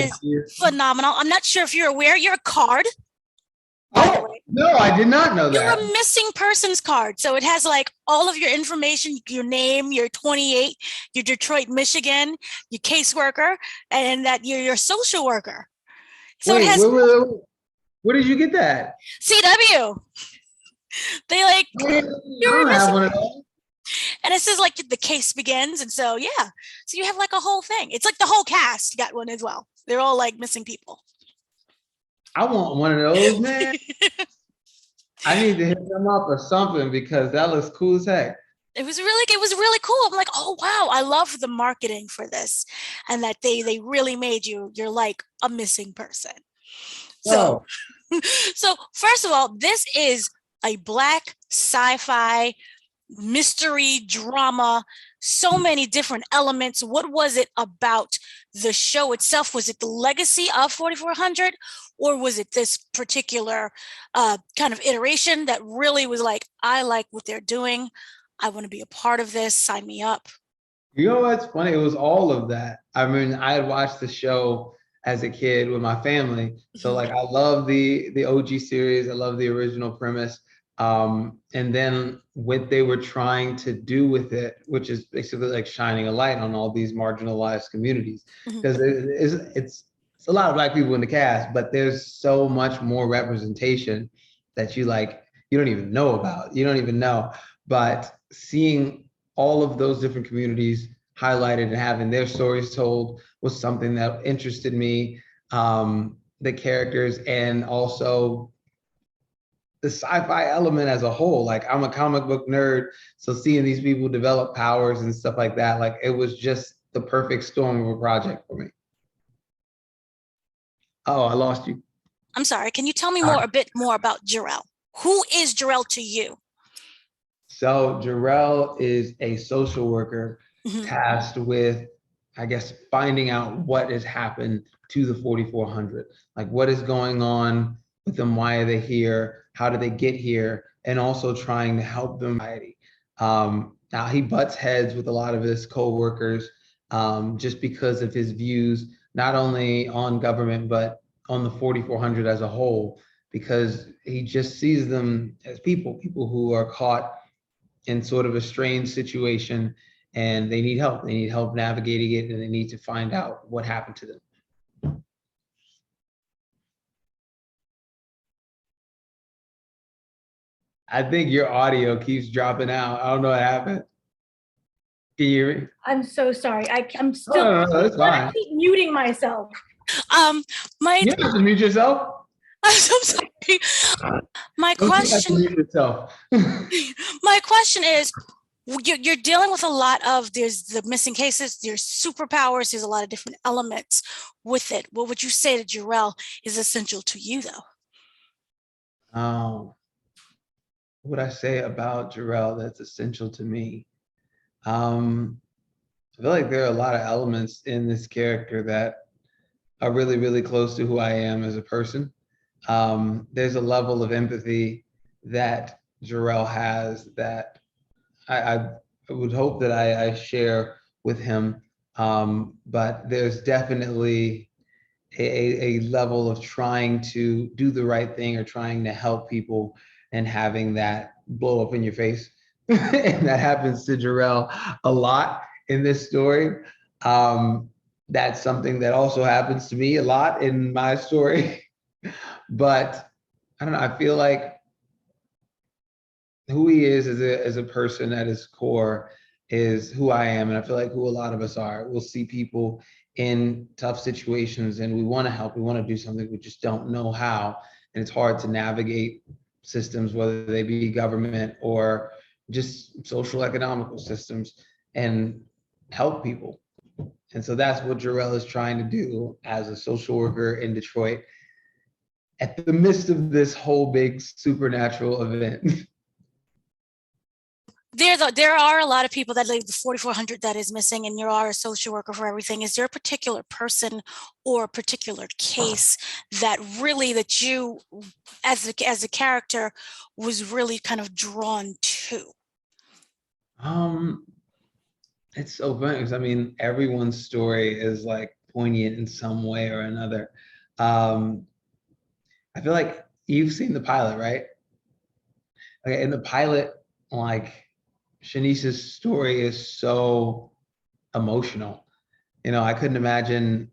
is you. phenomenal. I'm not sure if you're aware, you're a card, by the way. No, I did not know You're that. a missing persons card. So it has like all of your information, your name, your 28, your Detroit, Michigan, your caseworker, and that you're your social worker. So Wait, it has where did you get that? CW. They like, I you're a don't have missing. one of those. And it says like the case begins. And so, yeah. So you have like a whole thing. It's like the whole cast got one as well. They're all like missing people. I want one of those, man. I need to hit them up or something because that looks cool as heck. It was really cool. I'm like, oh wow, I love the marketing for this, and that they really made you're like a missing person. So, so first of all, this is a Black sci-fi mystery drama. So many different elements. What was it about the show itself? Was it the legacy of 4400, or was it this particular kind of iteration that really was like, I like what they're doing, I want to be a part of this, sign me up? You know what's funny? It was all of that. I mean, I had watched the show as a kid with my family. So like I love the OG series. I love the original premise. And then what they were trying to do with it, which is basically like shining a light on all these marginalized communities. Because it's a lot of Black people in the cast, but there's so much more representation that you don't even know about. You don't even know. But seeing all of those different communities highlighted and having their stories told was something that interested me. The characters and also the sci-fi element as a whole. Like I'm a comic book nerd, so seeing these people develop powers and stuff like that, like it was just the perfect storm of a project for me. Oh, I lost you. I'm sorry. Can you tell me a bit more about Jharrel? Who is Jharrel to you? So Jharrel is a social worker tasked with, I guess, finding out what has happened to the 4400. Like what is going on with them? Why are they here? How did they get here? And also trying to help them. Now he butts heads with a lot of his co-workers just because of his views, not only on government, but on the 4400 as a whole, because he just sees them as people who are caught in sort of a strange situation and they need help. They need help navigating it and they need to find out what happened to them. I think your audio keeps dropping out. I don't know what happened. Can you hear me? I'm so sorry. I'm still No, that's fine. I keep muting myself. You have to mute yourself. I'm so sorry. My question. My question is, you're dealing with a lot of, there's the missing cases, there's superpowers, there's a lot of different elements with it. What would you say that Jharrel is essential to you, though? What would I say about Jharrel that's essential to me? I feel like there are a lot of elements in this character that are really, really close to who I am as a person. There's a level of empathy that Jharrel has that I would hope that I share with him. But there's definitely a level of trying to do the right thing or trying to help people and having that blow up in your face. And that happens to Jharrel a lot in this story. That's something that also happens to me a lot in my story. But I don't know, I feel like who he is as a person at his core is who I am. And I feel like who a lot of us are. We'll see people in tough situations and we want to help, we want to do something, we just don't know how. And it's hard to navigate systems, whether they be government or just social economical systems, and help people. And so that's what Jharrel is trying to do as a social worker in Detroit at the midst of this whole big supernatural event. There are a lot of people that leave the 4400 that is missing, and you are a social worker for everything. Is there a particular person or a particular case that really, that you as a character was really kind of drawn to? It's so funny because I mean, everyone's story is like poignant in some way or another. I feel like you've seen the pilot, right? Okay, in the pilot, like Shanice's story is so emotional. I couldn't imagine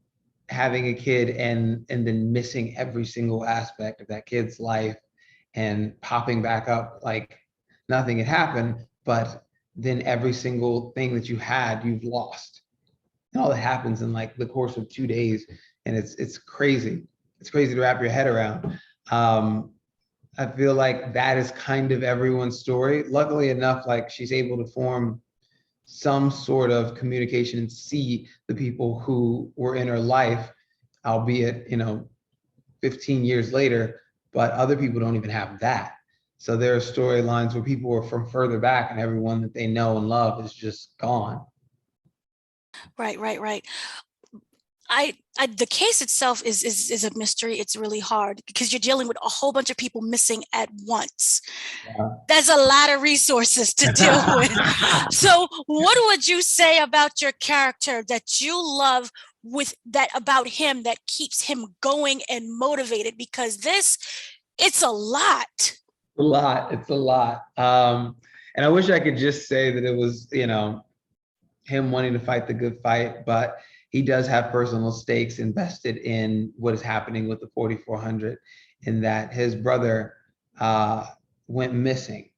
having a kid and then missing every single aspect of that kid's life and popping back up like nothing had happened, but then every single thing that you had, you've lost. And all that happens in like the course of 2 days. And it's crazy. It's crazy to wrap your head around. I feel like that is kind of everyone's story. Luckily enough, like she's able to form some sort of communication and see the people who were in her life, albeit, 15 years later, but other people don't even have that. So there are storylines where people are from further back and everyone that they know and love is just gone. Right. The case itself is a mystery. It's really hard because you're dealing with a whole bunch of people missing at once. Yeah. There's a lot of resources to deal with. So what would you say about your character that you love with that about him that keeps him going and motivated? Because it's a lot. It's a lot. And I wish I could just say that it was, him wanting to fight the good fight, but he does have personal stakes invested in what is happening with the 4400, in that his brother went missing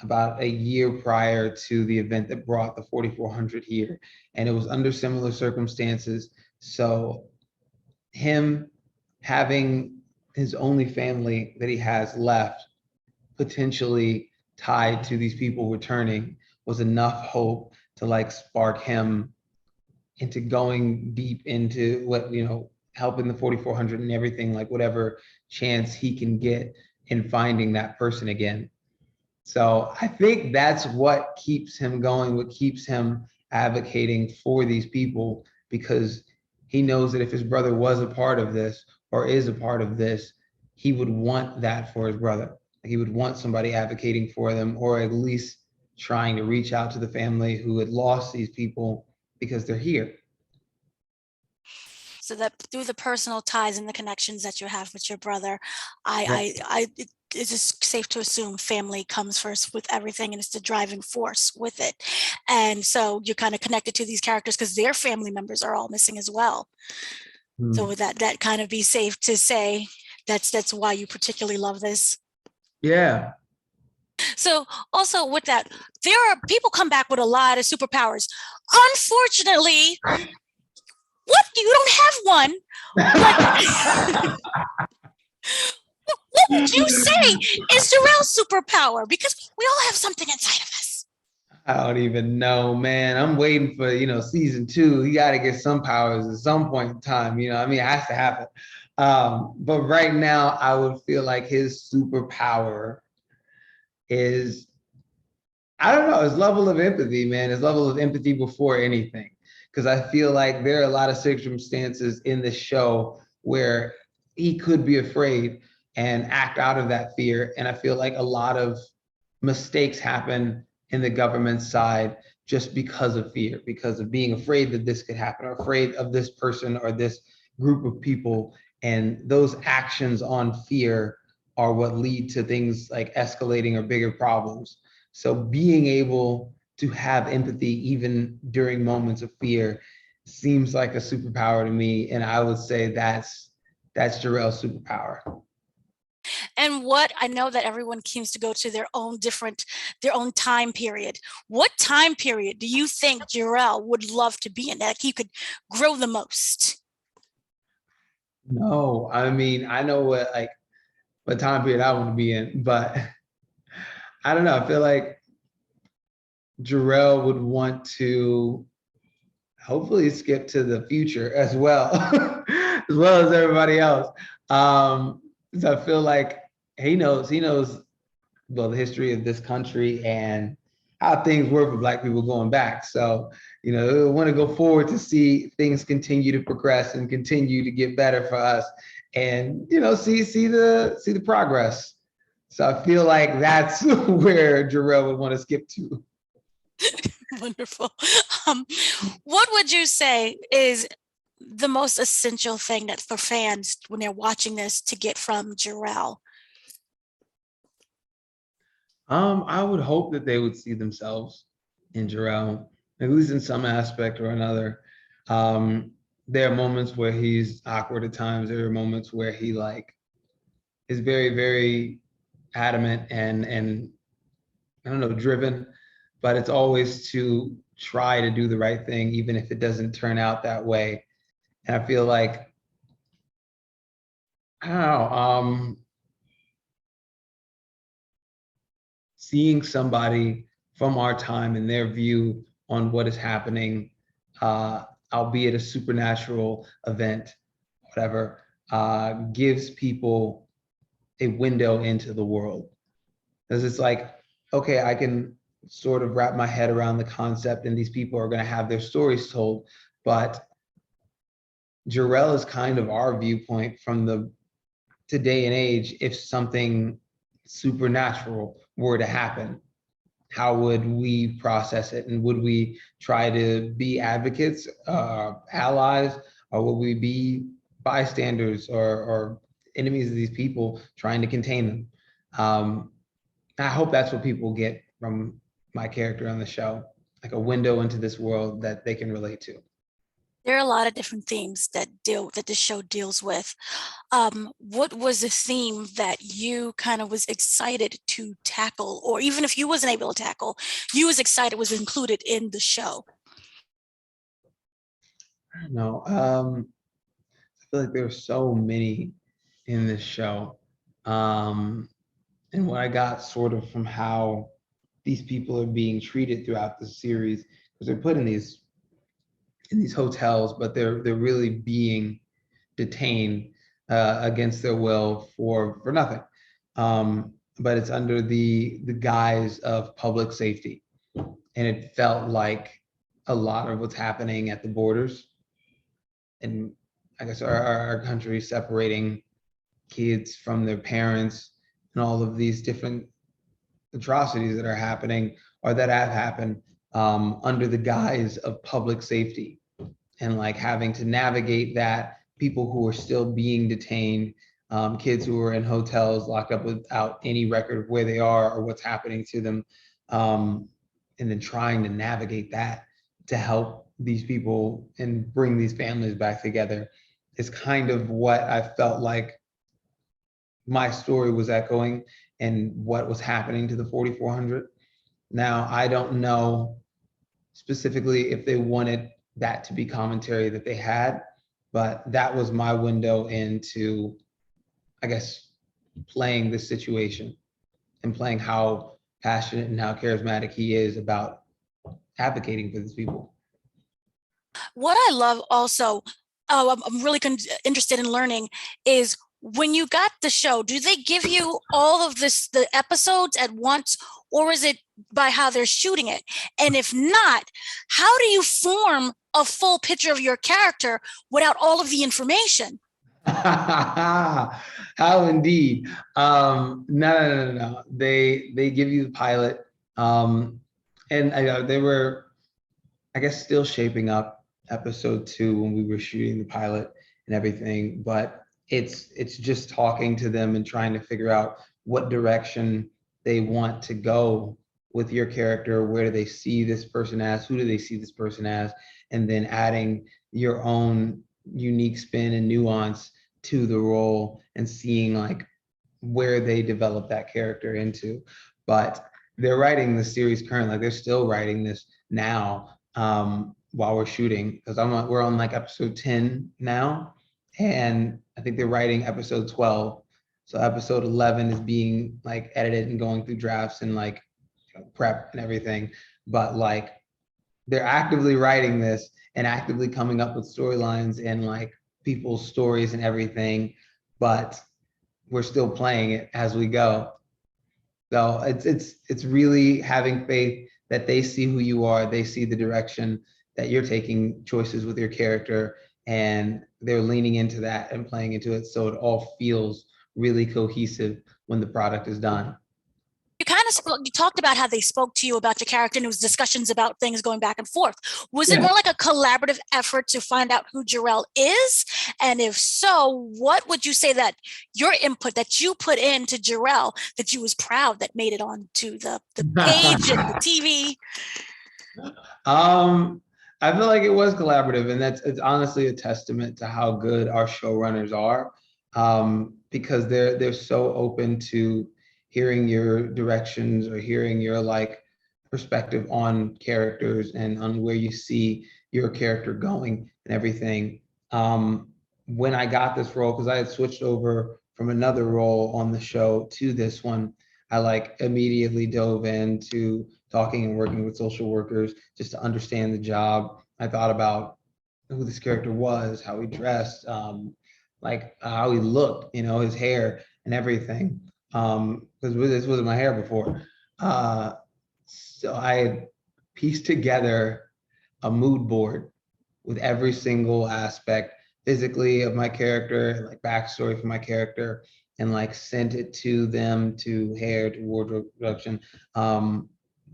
about a year prior to the event that brought the 4400 here. And it was under similar circumstances. So him having his only family that he has left potentially tied to these people returning was enough hope to like spark him into going deep into what, helping the 4400 and everything, like whatever chance he can get in finding that person again. So I think that's what keeps him going, what keeps him advocating for these people, because he knows that if his brother was a part of this or is a part of this, he would want that for his brother. He would want somebody advocating for them, or at least trying to reach out to the family who had lost these people because they're here. So that through the personal ties and the connections that you have with your brother, it's just safe to assume family comes first with everything, and it's the driving force with it. And so you're kind of connected to these characters because their family members are all missing as well. So would that kind of be safe to say that's why you particularly love this? Yeah. So also with that, there are people come back with a lot of superpowers. Unfortunately, what? You don't have one. What would you say is Jharrel's superpower? Because we all have something inside of us. I don't even know, man. I'm waiting for, season 2. He got to get some powers at some point in time. It has to happen. But right now, I would feel like his superpower is, I don't know, his level of empathy, man. His level of empathy before anything. Because I feel like there are a lot of circumstances in the show where he could be afraid and act out of that fear. And I feel like a lot of mistakes happen in the government side just because of fear, because of being afraid that this could happen, or afraid of this person or this group of people. And those actions on fear are what lead to things like escalating or bigger problems. So being able to have empathy even during moments of fear seems like a superpower to me. And I would say that's Jharrel's superpower. And what I know that everyone seems to go to their own time period. What time period do you think Jharrel would love to be in, that he could grow the most? No, I mean, I know what time period I want to be in, but I don't know. I feel like Jharrel would want to hopefully skip to the future as well, as well as everybody else. So I feel like he knows, well, the history of this country and how things were for Black people going back. So, we want to go forward to see things continue to progress and continue to get better for us, and see the progress. So I feel like that's where Jharrel would want to skip to. Wonderful. What would you say is the most essential thing that for fans when they're watching this to get from Jharrel? I would hope that they would see themselves in Jharrel, at least in some aspect or another. There are moments where he's awkward at times. There are moments where he like is very, very adamant and I don't know, driven, but it's always to try to do the right thing, even if it doesn't turn out that way. And I feel like, I don't know, seeing somebody from our time and their view on what is happening, albeit a supernatural event, whatever, gives people a window into the world. Because it's like, okay, I can sort of wrap my head around the concept and these people are going to have their stories told, but Jharrel is kind of our viewpoint from the today and age. If something supernatural were to happen, how would we process it? And would we try to be advocates, allies, or would we be bystanders or enemies of these people trying to contain them? I hope that's what people get from my character on the show, like a window into this world that they can relate to. There are a lot of different themes that the show deals with. What was a theme that you kind of was excited to tackle, or even if you wasn't able to tackle, you was excited was included in the show? I don't know. I feel like there are so many in this show. And what I got sort of from how these people are being treated throughout the series, because they're put in these hotels, but they're really being detained against their will for nothing. But it's under the guise of public safety, and it felt like a lot of what's happening at the borders, and I guess our country separating kids from their parents, and all of these different atrocities that are happening or that have happened under the guise of public safety, and like having to navigate that, people who are still being detained, kids who are in hotels locked up without any record of where they are or what's happening to them, and then trying to navigate that to help these people and bring these families back together is kind of what I felt like my story was echoing and what was happening to the 4,400. Now, I don't know specifically if they wanted that to be commentary that they had, but that was my window into, I guess, playing this situation and playing how passionate and how charismatic he is about advocating for these people. What I love also, I'm really interested in learning, is when you got the show, do they give you all of the episodes at once, or is it by how they're shooting it? And if not, how do you form a full picture of your character without all of the information? How indeed. No. They give you the pilot, and I know they were, I guess, still shaping up episode 2 when we were shooting the pilot and everything. But it's just talking to them and trying to figure out what direction they want to go with your character. Where do they see this person as? Who do they see this person as? And then adding your own unique spin and nuance to the role and seeing like where they develop that character into. But they're writing the series currently, like they're still writing this now, while we're shooting, because we're on like episode 10 now, and I think they're writing episode 12. So episode 11 is being like edited and going through drafts and like prep and everything. But like they're actively writing this and actively coming up with storylines and like people's stories and everything, but we're still playing it as we go. So it's really having faith that they see who you are, they see the direction that you're taking choices with your character, and they're leaning into that and playing into it, so it all feels really cohesive when the product is done. you talked about how they spoke to you about your character, and it was discussions about things going back and forth. Was it Yeah. more like a collaborative effort to find out who Jharrel is? And if so, what would you say that your input that you put into Jharrel that you was proud that made it onto the page and the TV? I feel like it was collaborative, and it's honestly a testament to how good our showrunners are, because they're so open to hearing your directions or hearing your like perspective on characters and on where you see your character going and everything. When I got this role, because I had switched over from another role on the show to this one, I like immediately dove into talking and working with social workers just to understand the job. I thought about who this character was, how he dressed, like how he looked, his hair and everything. Because this wasn't my hair before. So I had pieced together a mood board with every single aspect physically of my character, like backstory for my character, and like sent it to them, to hair, to wardrobe production,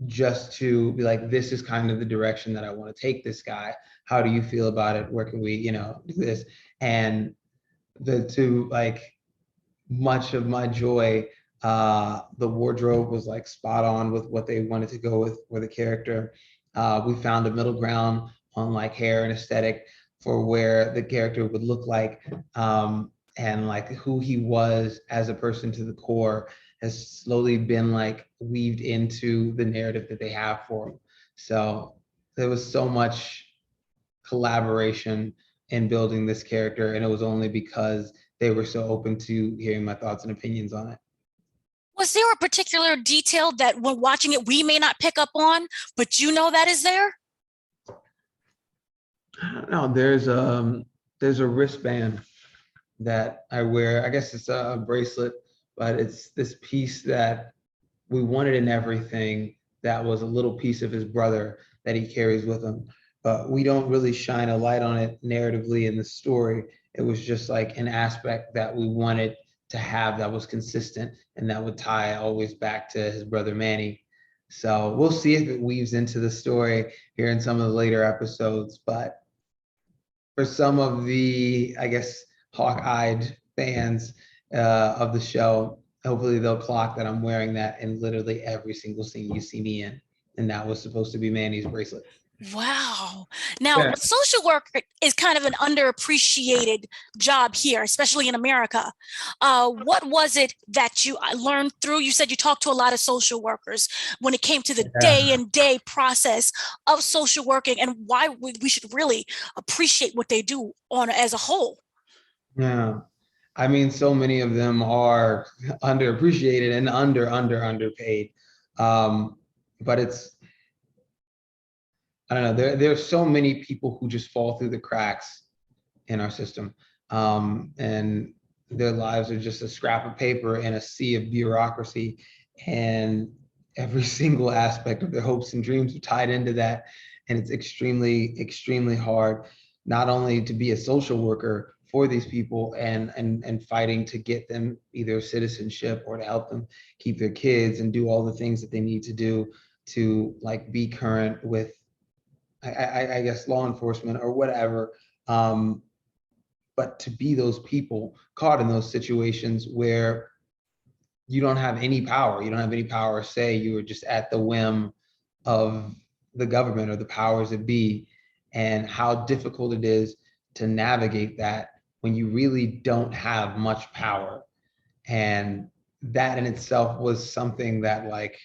just to be like, this is kind of the direction that I want to take this guy. How do you feel about it? Where can we, do this? And to like much of my joy, the wardrobe was like spot on with what they wanted to go with for the character. We found a middle ground on like hair and aesthetic for where the character would look like, and like who he was as a person to the core has slowly been like weaved into the narrative that they have for him. So there was so much collaboration in building this character, and it was only because they were so open to hearing my thoughts and opinions on it. Was there a particular detail that when watching it we may not pick up on, but that is there? I don't know. There's a wristband that I wear. I guess it's a bracelet, but it's this piece that we wanted in everything that was a little piece of his brother that he carries with him. But we don't really shine a light on it narratively in the story. It was just like an aspect that we wanted to have that was consistent and that would tie always back to his brother Manny. So we'll see if it weaves into the story here in some of the later episodes. But for some of the, I guess, hawk-eyed fans of the show, hopefully they'll clock that I'm wearing that in literally every single scene you see me in. And that was supposed to be Manny's bracelet. Wow. Now, social work is kind of an underappreciated job here, especially in America. What was it that you learned through? You said you talked to a lot of social workers when it came to the day-and-day process of social working and why we should really appreciate what they do as a whole. Yeah. I mean, so many of them are underappreciated and underpaid. But I don't know, there are so many people who just fall through the cracks in our system. And their lives are just a scrap of paper in a sea of bureaucracy. And every single aspect of their hopes and dreams are tied into that. And it's extremely, extremely hard, not only to be a social worker for these people and fighting to get them either citizenship or to help them keep their kids and do all the things that they need to do to like be current with, I guess, law enforcement or whatever. But to be those people caught in those situations where you don't have any power, or say, you are just at the whim of the government or the powers that be, and how difficult it is to navigate that when you really don't have much power. And that in itself was something that, like,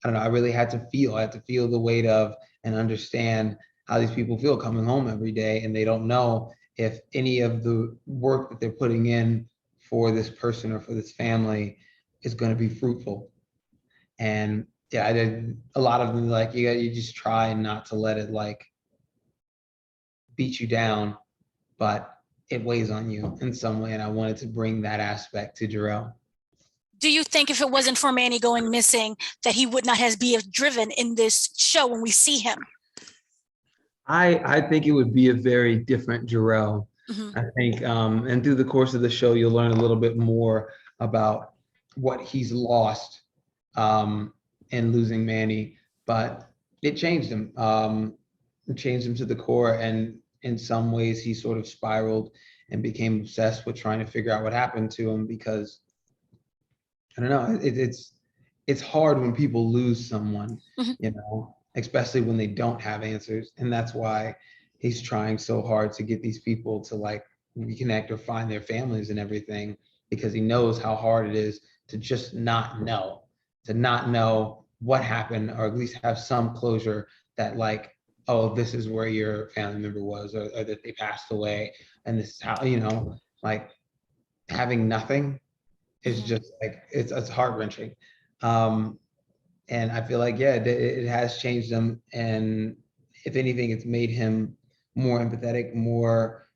I don't know, I really had to feel. I had to feel the weight of and understand how these people feel coming home every day, and they don't know if any of the work that they're putting in for this person or for this family is going to be fruitful. And yeah, I did a lot of them, like, you just try not to let it like beat you down, but it weighs on you in some way. And I wanted to bring that aspect to Jharrel. Do you think if it wasn't for Manny going missing, that he would not have been driven in this show when we see him? I think it would be a very different Jharrel. Mm-hmm. I think, and through the course of the show, you'll learn a little bit more about what he's lost in losing Manny, but it changed him. It changed him to the core, and in some ways he sort of spiraled and became obsessed with trying to figure out what happened to him, because I don't know, it's hard when people lose someone, you know, especially when they don't have answers. And that's why he's trying so hard to get these people to like reconnect or find their families and everything, because he knows how hard it is to just not know, what happened, or at least have some closure that like, oh, this is where your family member was, or that they passed away, and this is how, you know, like having nothing is just like, it's heart-wrenching. And I feel like, yeah, it has changed him, and if anything, it's made him more empathetic, more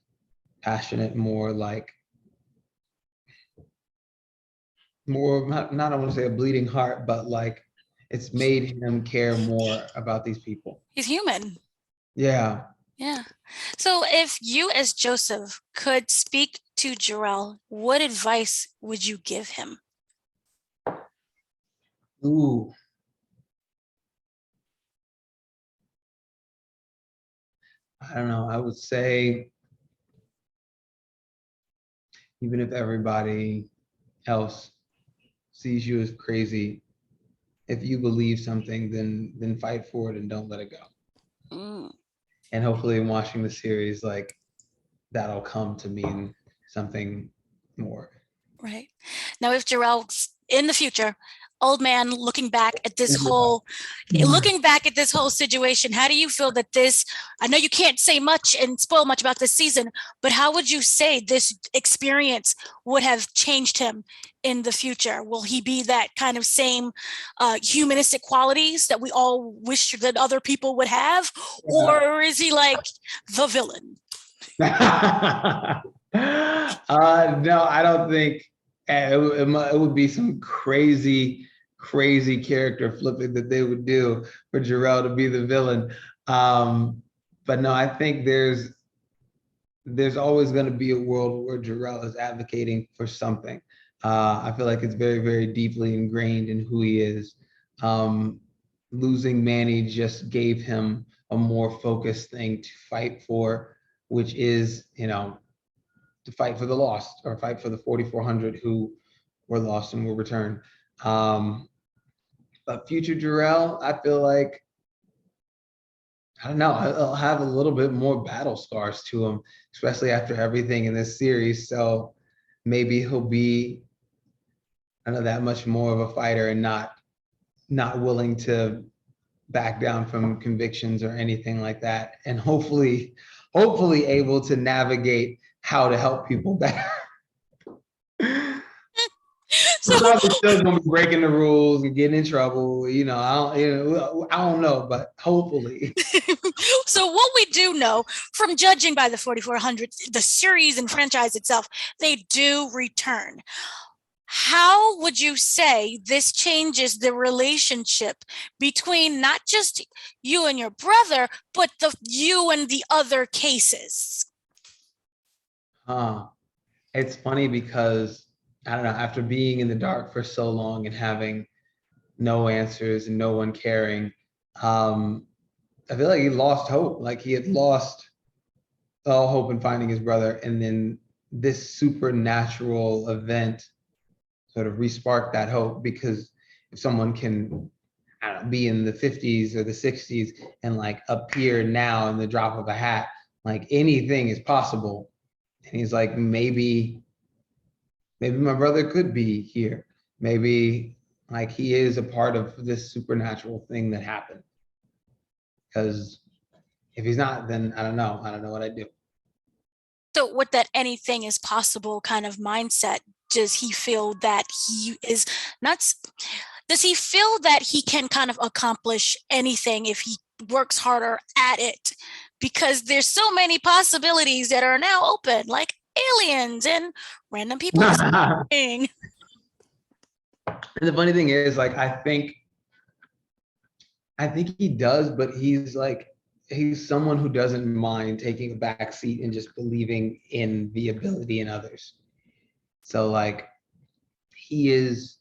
passionate, more like, more not I want to say a bleeding heart, but like it's made him care more about these people. He's human. Yeah. Yeah. So if you as Joseph could speak to Jharrel, what advice would you give him? Ooh. I don't know. I would say, even if everybody else sees you as crazy, if you believe something, then fight for it and don't let it go. And hopefully in watching the series, like that'll come to mean something more. Right. Now, if Jharrel's in the future, old man looking back at this whole situation, how do you feel that this, I know you can't say much and spoil much about this season, but how would you say this experience would have changed him in the future? Will he be that kind of same humanistic qualities that we all wish that other people would have? Or is he like the villain? No, I don't think it would be some crazy character flipping that they would do for Jharrel to be the villain. But no, I think there's always going to be a world where Jharrel is advocating for something. I feel like it's very deeply ingrained in who he is. Losing Manny just gave him a more focused thing to fight for, which is, you know, to fight for the lost, or fight for the 4,400 who were lost and will return. But future Jharrel, I feel like, I don't know, I'll have a little bit more battle scars to him, especially after everything in this series. So maybe he'll be, I don't know, that much more of a fighter, and not willing to back down from convictions or anything like that. And hopefully able to navigate how to help people better. So probably still gonna be breaking the rules and getting in trouble. You know, I don't know, but hopefully. So what we do know from judging by the 4,400, the series and franchise itself, they do return. How would you say this changes the relationship between not just you and your brother, but you and the other cases? It's funny because, I don't know, after being in the dark for so long and having no answers and no one caring, I feel like he lost hope. Like he had lost all hope in finding his brother. And then this supernatural event sort of re-sparked that hope, because if someone can, I don't know, be in the 50s or the 60s and like appear now in the drop of a hat, like anything is possible. And he's like, maybe my brother could be here. Maybe like he is a part of this supernatural thing that happened. Because if he's not, then I don't know what I'd do. So with that anything is possible kind of mindset, does he feel that he is not, does he feel that he can kind of accomplish anything if he works harder at it? Because there's so many possibilities that are now open, like aliens and random people. And the funny thing is, like, I think he does, but he's someone who doesn't mind taking a back seat and just believing in the ability in others. So like he is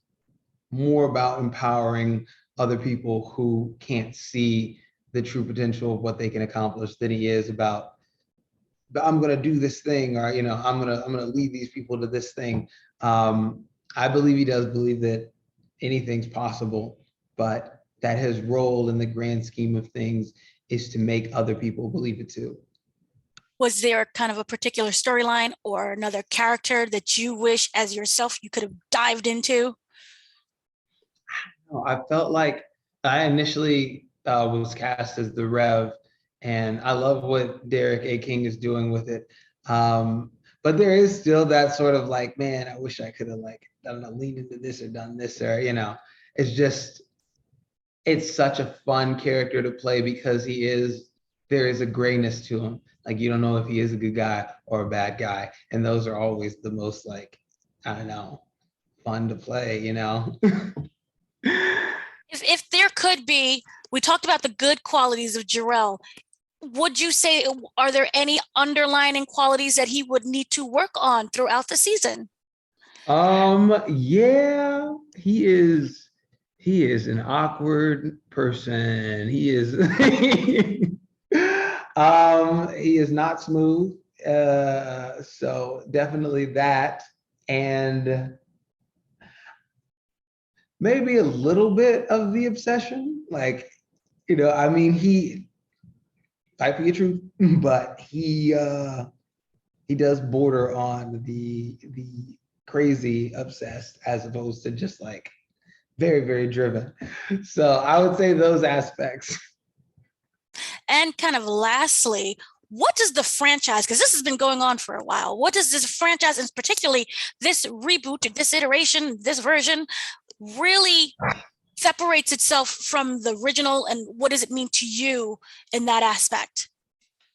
more about empowering other people who can't see the true potential of what they can accomplish than he is about, I'm going to do this thing, or I'm going to lead these people to this thing. I believe he does believe that anything's possible, but that his role in the grand scheme of things is to make other people believe it too. Was there kind of a particular storyline or another character that you wish as yourself you could have dived into? I felt like I initially was cast as the Rev, and I love what Derek A. King is doing with it. But there is still that sort of like, man, I wish I could have like, I don't know, leaned into this or done this, or it's just, it's such a fun character to play because there is a grayness to him. Like you don't know if he is a good guy or a bad guy, and those are always the most like, I don't know, fun to play. If there could be, we talked about the good qualities of Jharrel. Would you say, are there any underlying qualities that he would need to work on throughout the season? Yeah, he is an awkward person. He is he is not smooth. So definitely that, and maybe a little bit of the obsession. Like, I mean, he might be a truth, but he does border on the crazy obsessed as opposed to just like very, very driven. So I would say those aspects. And kind of lastly, what does the franchise, because this has been going on for a while, what does this franchise, and particularly this reboot, this iteration, this version, really separates itself from the original, and what does it mean to you in that aspect?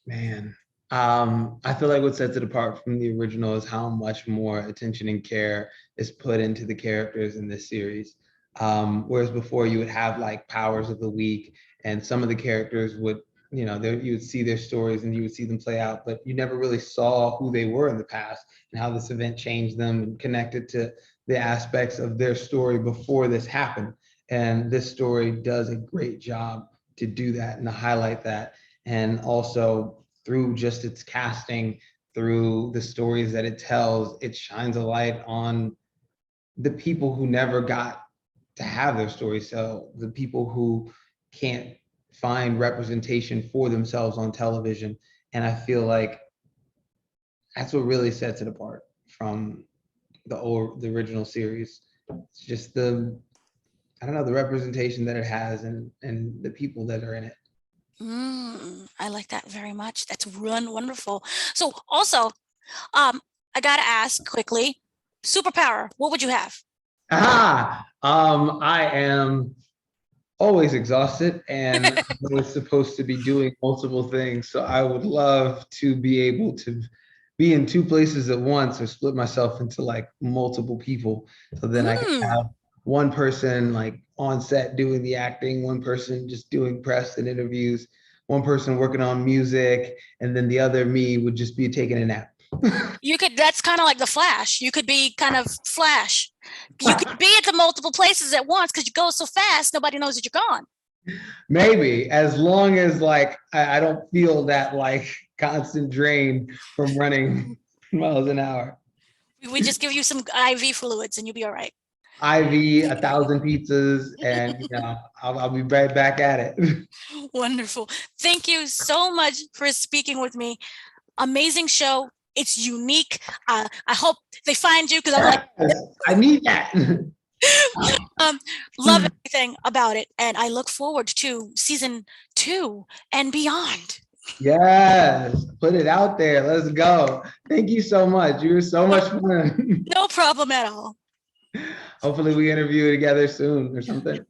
Man, I feel like what sets it apart from the original is how much more attention and care is put into the characters in this series. Whereas before you would have like powers of the week, and some of the characters would, you would see their stories and you would see them play out, but you never really saw who they were in the past and how this event changed them and connected to the aspects of their story before this happened. And this story does a great job to do that and to highlight that. And also through just its casting, through the stories that it tells, it shines a light on the people who never got to have their stories. So the people who can't find representation for themselves on television. And I feel like that's what really sets it apart from the original series. It's just the representation that it has and the people that are in it. I like that very much. That's wonderful. So also, I gotta ask quickly, superpower, what would you have? I am always exhausted and I'm always supposed to be doing multiple things. So I would love to be able to be in two places at once or split myself into like multiple people. So then I can have one person like on set doing the acting, one person just doing press and interviews, one person working on music, and then the other me would just be taking a nap. That's kind of like the Flash. You could be kind of Flash. You could be at the multiple places at once because you go so fast, nobody knows that you're gone. Maybe, as long as like I don't feel that like constant drain from running miles an hour. We just give you some IV fluids and you'll be all right. IV, 1,000 pizzas, and I'll be right back at it. Wonderful. Thank you so much for speaking with me. Amazing show. It's unique. I hope they find you because I'm like, I need that. Love everything about it, and I look forward to season 2 and beyond. Yes, put it out there. Let's go. Thank you so much. You were so much fun. No problem at all. Hopefully we interview together soon or something. Yeah.